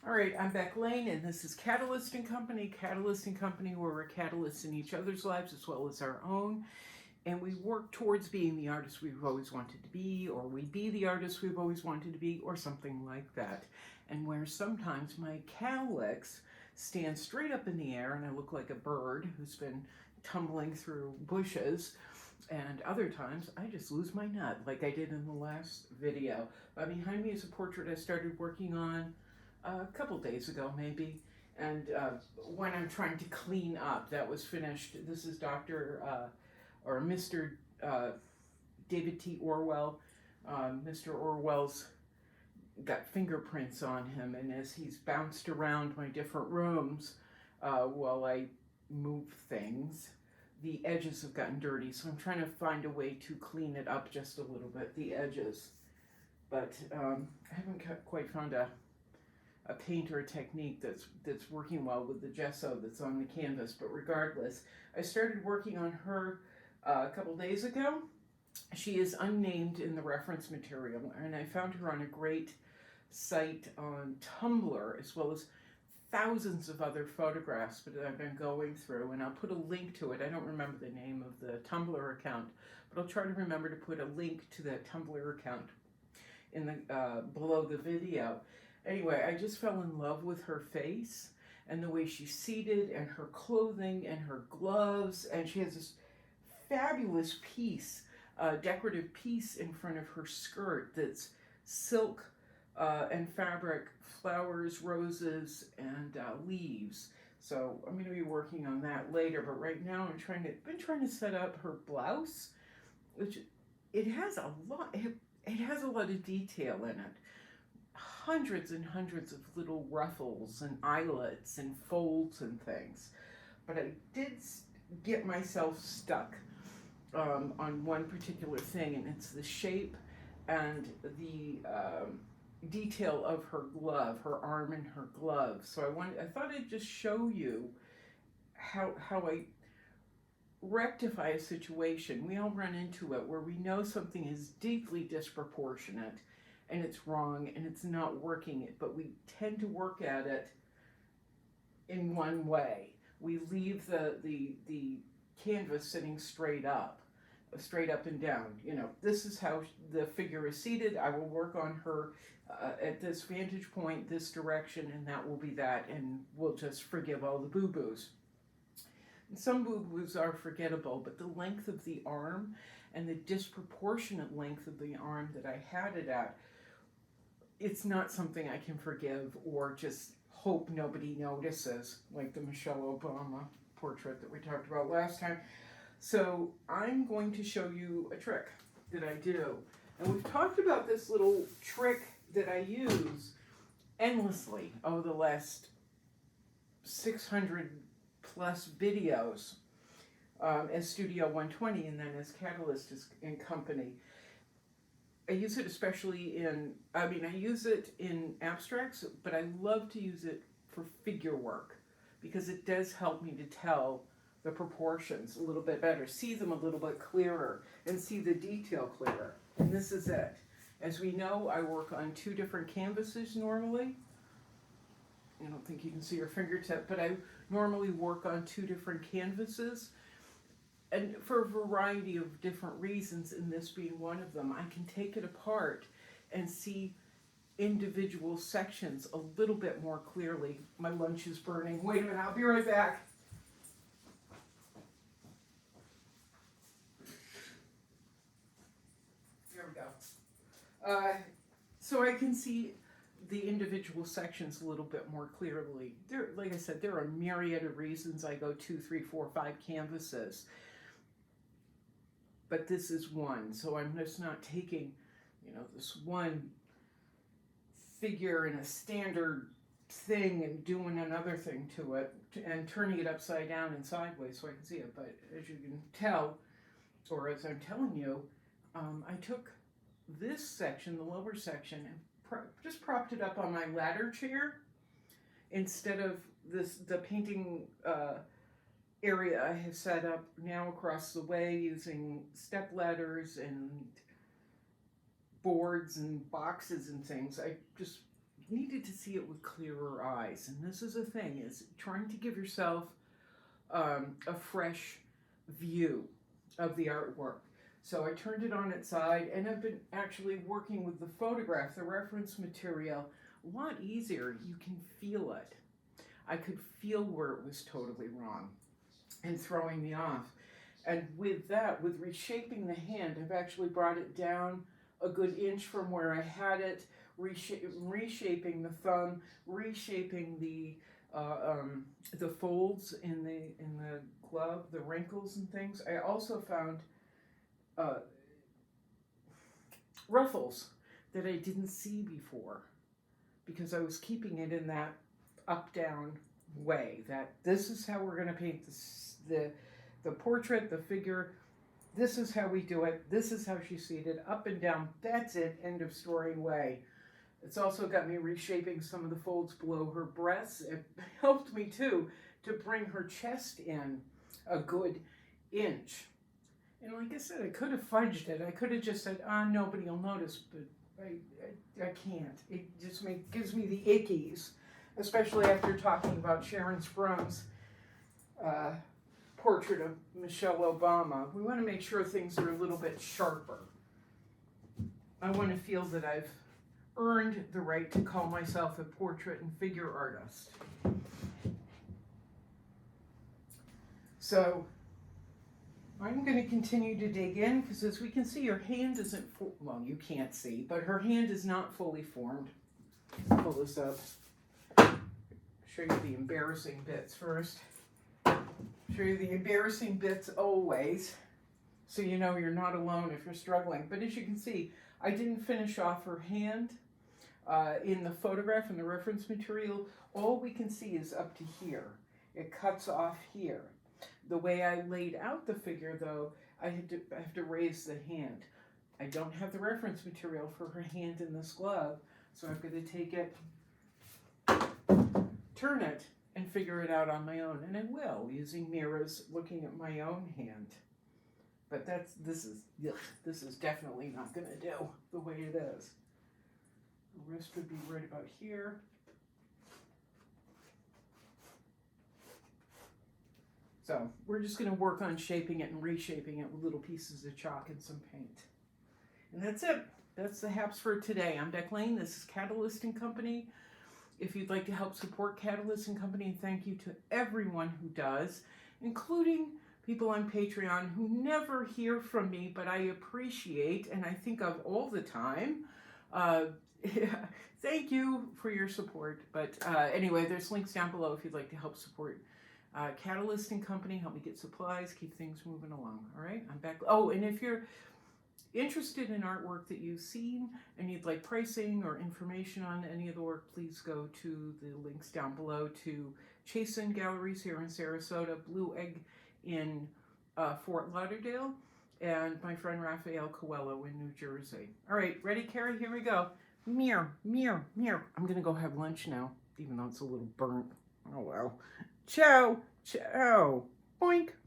All right, I'm Beck Lane, and this is Catalyst and Company. Catalyst and Company, where we're catalysts in each other's lives as well as our own. And we work towards being the artists we've always wanted to be, or we be the artists we've always wanted to be, or something like that. And where sometimes my calyx stands straight up in the air and I look like a bird who's been tumbling through bushes, and other times I just lose my nut, like I did in the last video. Behind me is a portrait I started working on a couple days ago, maybe. And when I'm trying to clean up, that was finished. This is or Mr. David T. Orwell. Mr. Orwell's got fingerprints on him, and as he's bounced around my different rooms while I move things, the edges have gotten dirty, so I'm trying to find a way to clean it up just a little bit, the edges. But I haven't quite found a paint or a technique that's working well with the gesso that's on the canvas. But regardless, I started working on her a couple days ago. She is unnamed in the reference material, and I found her on a great site on Tumblr, as well as thousands of other photographs that I've been going through, and I'll put a link to it. I don't remember the name of the Tumblr account, but I'll try to remember to put a link to that Tumblr account in the below the video. Anyway, I just fell in love with her face and the way she's seated and her clothing and her gloves, and she has this fabulous piece, decorative piece in front of her skirt that's silk and fabric, flowers, roses, and leaves. So I'm going to be working on that later, but right now I've been trying to set up her blouse, which it has a lot of detail in it. Hundreds and hundreds of little ruffles and eyelets and folds and things. But I did get myself stuck on one particular thing, and it's the shape and the detail of her glove, her arm and her glove. So I thought I'd just show you how I rectify a situation. We all run into it where we know something is deeply disproportionate and it's wrong and it's not working, but we tend to work at it in one way. We leave the canvas sitting straight up and down. You know, this is how the figure is seated. I will work on her at this vantage point, this direction, and that will be that, and we'll just forgive all the boo-boos. Some boo-boos are forgettable, but the length of the arm and the disproportionate length of the arm that I had it at, it's not something I can forgive or just hope nobody notices, like the Michelle Obama portrait that we talked about last time. So I'm going to show you a trick that I do. And we've talked about this little trick that I use endlessly over the last 600 plus videos as Studio 120 and then as Catalyst and Company. I use it especially I use it in abstracts, but I love to use it for figure work because it does help me to tell the proportions a little bit better, see them a little bit clearer, and see the detail clearer. And this is it. As we know, I work on 2 different canvases normally. I don't think you can see your fingertip, but I normally work on 2 different canvases. And for a variety of different reasons, and this being one of them, I can take it apart and see individual sections a little bit more clearly. My lunch is burning. Wait a minute, I'll be right back. There we go. So I can see the individual sections a little bit more clearly. Like I said, there are a myriad of reasons I go 2, 3, 4, 5 canvases. But this is one, so I'm just not taking, this one figure in a standard thing and doing another thing to it and turning it upside down and sideways so I can see it. But as you can tell, or as I'm telling you, I took this section, the lower section, and just propped it up on my ladder chair instead of the painting area I have set up now across the way using step ladders and boards and boxes and things. I just needed to see it with clearer eyes. And this is a thing, is trying to give yourself a fresh view of the artwork. So I turned it on its side, and I've been actually working with the photograph, the reference material, a lot easier. You can feel it. I could feel where it was totally wrong and throwing me off. And with that, with reshaping the hand, I've actually brought it down a good inch from where I had it, reshaping the thumb, reshaping the folds in the glove, the wrinkles and things. I also found ruffles that I didn't see before because I was keeping it in that up-down way, that this is how we're going to paint the portrait, the figure. This is how we do it. This is how she's seated, up and down. That's it, end of story way. It's also got me reshaping some of the folds below her breasts. It helped me too to bring her chest in a good inch. And like I said, I could have fudged it. I could have just said, nobody will notice, but I can't. It just gives me the ickies, especially after talking about Sharon Sprung's portrait of Michelle Obama. We want to make sure things are a little bit sharper. I want to feel that I've earned the right to call myself a portrait and figure artist. So I'm going to continue to dig in because, as we can see, her hand isn't well, you can't see, but her hand is not fully formed. Pull this up. Show you the embarrassing bits first. Show you the embarrassing bits always, so you know you're not alone if you're struggling. But as you can see, I didn't finish off her hand in the photograph and the reference material. All we can see is up to here. It cuts off here. The way I laid out the figure, though, I have to raise the hand. I don't have the reference material for her hand in this glove, so I'm going to take it, turn it, and figure it out on my own. And I will, using mirrors, looking at my own hand. But this is definitely not going to do the way it is. The wrist would be right about here. So we're just going to work on shaping it and reshaping it with little pieces of chalk and some paint. And that's it. That's the haps for today. I'm Beck Lane. This is Catalyst & Company. If you'd like to help support Catalyst & Company, thank you to everyone who does, including people on Patreon who never hear from me, but I appreciate and I think of all the time. Thank you for your support. But anyway, there's links down below if you'd like to help support Catalyst & Company, help me get supplies, keep things moving along. All right, I'm back. Oh, and if you're interested in artwork that you've seen and you'd like pricing or information on any of the work, please go to the links down below to Chasen Galleries here in Sarasota, Blue Egg in Fort Lauderdale, and my friend Raphael Coelho in New Jersey. All right, ready, Carrie? Here we go. Meow, meow, meow. I'm going to go have lunch now, even though it's a little burnt. Oh, well. Ciao, ciao. Boink.